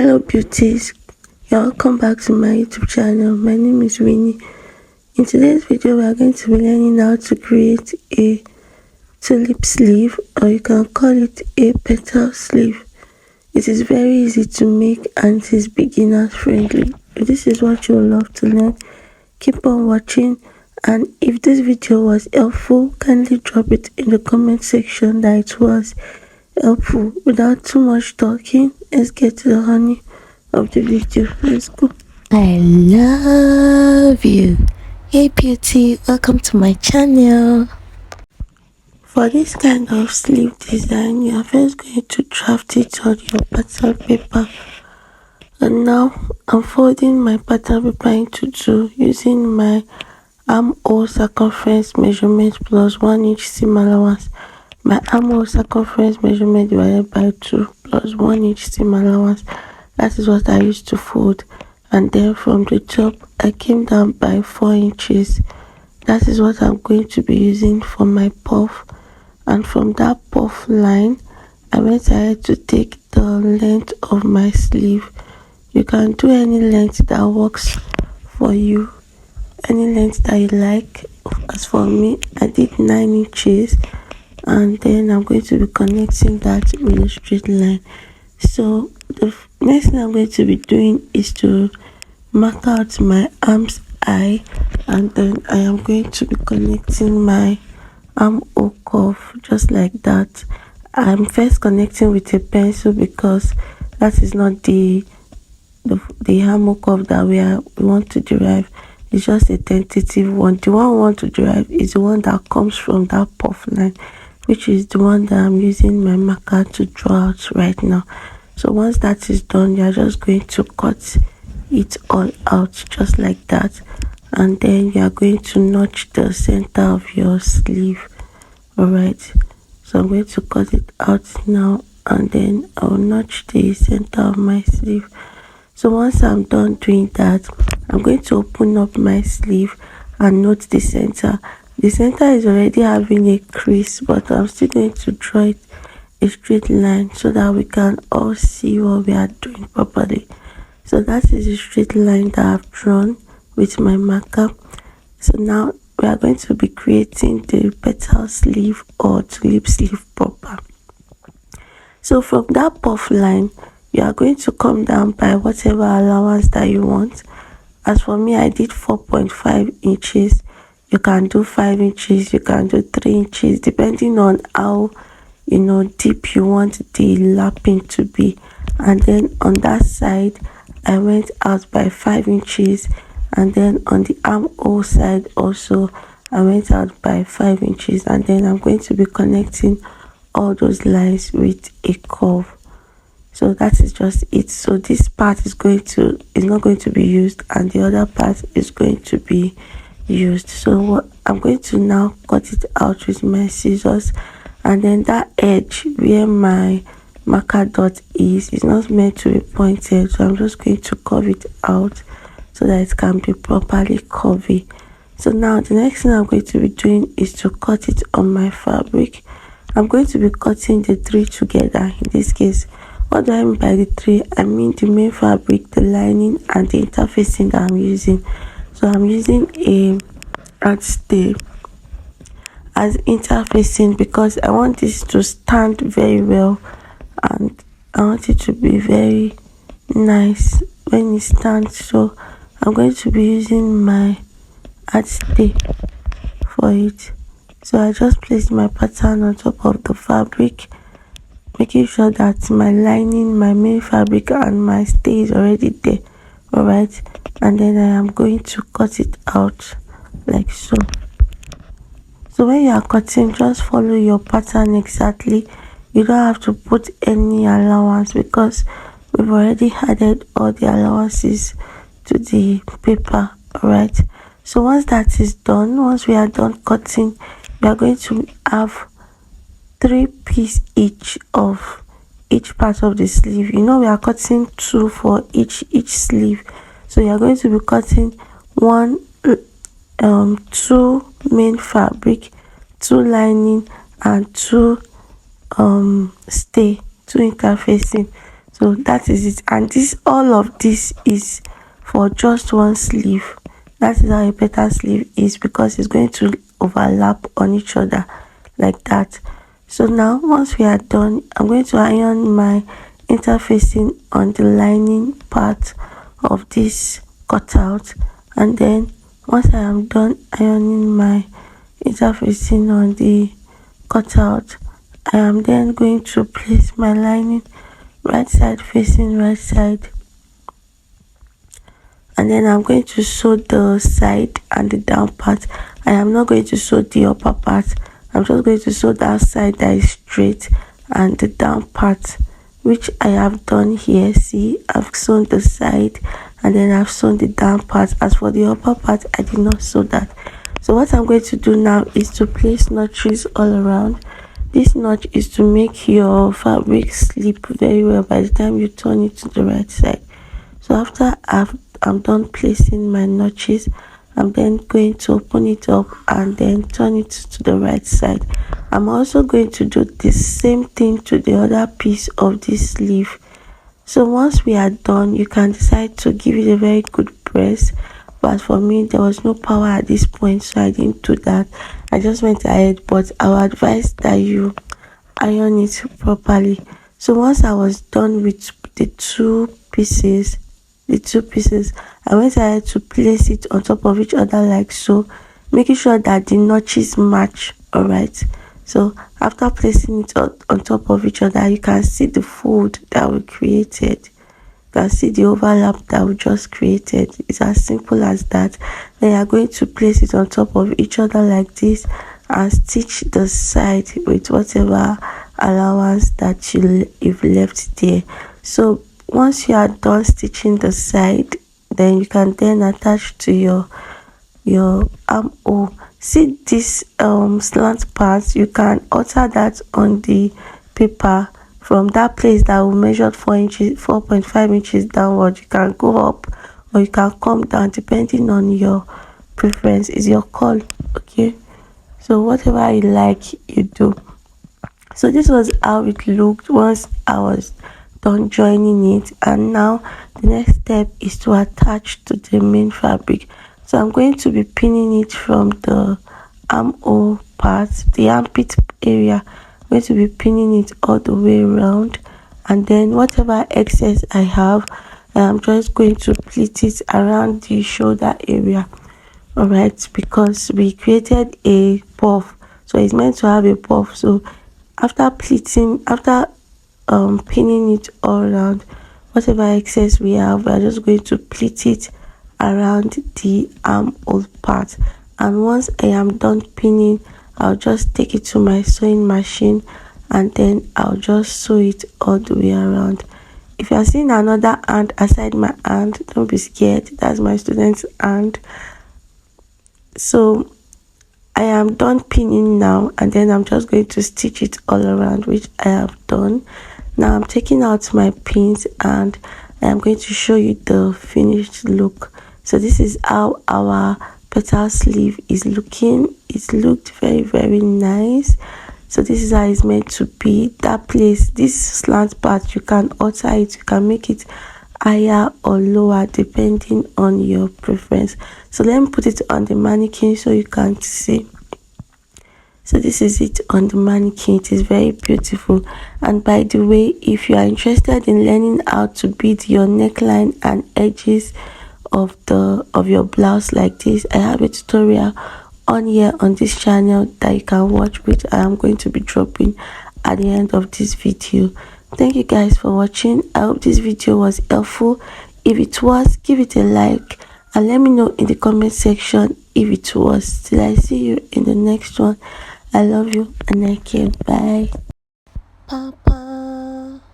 Hello beauties, you're welcome back to my YouTube channel. My name is Winnie. In today's video we are going to be learning how to create a tulip sleeve, or you can call it a petal sleeve. It is very easy to make and it is beginner friendly. If this is what you would love to learn, keep on watching, and if this video was helpful, kindly drop it in the comment section that it was helpful. Without too much talking, let's get to the honey of the video. Let's go. I love you. Hey beauty, welcome to my channel. For this kind of sleeve design, you are first going to draft it on your pattern paper. And now I'm folding my pattern paper into two using my armhole circumference measurement plus 1 inch seam allowance. My armhole circumference measurement divided by 2 plus 1 inch seam allowance. That is what I used to fold. And then from the top I came down by 4 inches. That is what I'm going to be using for my puff. And from that puff line I went ahead to take the length of my sleeve. You can do any length that works for you, any length that you like. As for me, I did 9 inches, and then I'm going to be connecting that with a straight line. So the next thing I'm going to be doing is to mark out my arm's eye, and then I am going to be connecting my armhole curve just like that. I'm first connecting with a pencil because that is not the armhole curve that we want to derive. It's just a tentative one. The one we want to derive is the one that comes from that puff line, which is the one that I'm using my marker to draw out right now. So once that is done, you're just going to cut it all out just like that, and then you are going to notch the center of your sleeve. Alright, so I'm going to cut it out now, and then I'll notch the center of my sleeve. So once I'm done doing that, I'm going to open up my sleeve and note the center. The center is already having a crease, but I'm still going to draw it a straight line so that we can all see what we are doing properly. So that is a straight line that I've drawn with my marker. So now we are going to be creating the petal sleeve or tulip sleeve proper. So from that puff line, you are going to come down by whatever allowance that you want. As for me, I did 4.5 inches. You can do 5 inches, you can do 3 inches, depending on how deep you want the lapping to be. And then on that side I went out by 5 inches, and then on the armhole side also I went out by 5 inches, and then I'm going to be connecting all those lines with a curve. So that is just it. So this part is not going to be used, and the other part is going to be used. So I'm going to now cut it out with my scissors, and then that edge where my marker dot is not meant to be pointed, so I'm just going to curve it out so that it can be properly curvy. So now the next thing I'm going to be doing is to cut it on my fabric. I'm going to be cutting the three together. In this case, what do I mean by the three? I mean the main fabric, the lining, and the interfacing that I'm using. So I'm using a art stay as interfacing because I want this to stand very well, and I want it to be very nice when it stands. So I'm going to be using my art stay for it. So I just placed my pattern on top of the fabric, making sure that my lining, my main fabric, and my stay is already there. Alright, and then I am going to cut it out like so. So when you are cutting, just follow your pattern exactly. You don't have to put any allowance because we've already added all the allowances to the paper. Alright, so once that is done, once we are done cutting, we are going to have 3 pieces each of each part of the sleeve. We are cutting 2 for each sleeve, so you are going to be cutting 2 main fabric, 2 lining, and 2 stay, 2 interfacing. So that is it, and this, all of this is for just one sleeve. That is how a petal sleeve is, because it's going to overlap on each other like that. So now once we are done, I'm going to iron my interfacing on the lining part of this cutout, and then once I am done ironing my interfacing on the cutout, I am then going to place my lining right side facing right side, and then I'm going to sew the side and the down part. I am not going to sew the upper part. I'm just going to sew that side that is straight, and the down part, which I have done here. See, I've sewn the side and then I've sewn the down part. As for the upper part, I did not sew that. So what I'm going to do now is to place notches all around. This notch is to make your fabric slip very well by the time you turn it to the right side. So after I'm done placing my notches, I'm then going to open it up and then turn it to the right side. I'm also going to do the same thing to the other piece of this sleeve. So once we are done, you can decide to give it a very good press, but for me there was no power at this point, so I didn't do that. I just went ahead, but I would advise that you iron it properly. So once I was done with the two pieces, I went ahead to place it on top of each other like so, making sure that the notches match. All right, so after placing it on top of each other, you can see the fold that we created. You can see the overlap that we just created. It's as simple as that. Then you are going to place it on top of each other like this and stitch the side with whatever allowance that you've left there. So once you are done stitching the side, then you can then attach to your armhole. See this slant part, you can alter that on the paper from that place that we measured 4.5 inches downward. You can go up or you can come down depending on your preference. Is your call. Okay, so whatever you like, you do. So this was how it looked once I was done joining it, and now the next step is to attach to the main fabric. So I'm going to be pinning it from the armhole part, the armpit area. I'm going to be pinning it all the way around, and then whatever excess I have, I'm just going to pleat it around the shoulder area. All right, because we created a puff, so it's meant to have a puff. So after pleating, after pinning it all around, whatever excess we have, we are just going to pleat it around the armhole part. And once I am done pinning, I'll just take it to my sewing machine and then I'll just sew it all the way around. If you are seeing another hand aside my hand, don't be scared, that's my student's hand. So I am done pinning now, and then I'm just going to stitch it all around, which I have done. Now I'm taking out my pins and I am going to show you the finished look. So this is how our petal sleeve is looking. It looked very nice. So this is how it's meant to be. That place, this slant part, you can alter it, you can make it higher or lower depending on your preference. So let me put it on the mannequin so you can see. So this is it on the mannequin. It is very beautiful. And by the way, if you are interested in learning how to bead your neckline and edges of your blouse like this, I have a tutorial on here on this channel that you can watch, which I am going to be dropping at the end of this video. Thank you guys for watching. I hope this video was helpful. If it was, give it a like and let me know in the comment section if it was. Till I see you in the next one, I love you and I care. Bye. Papa.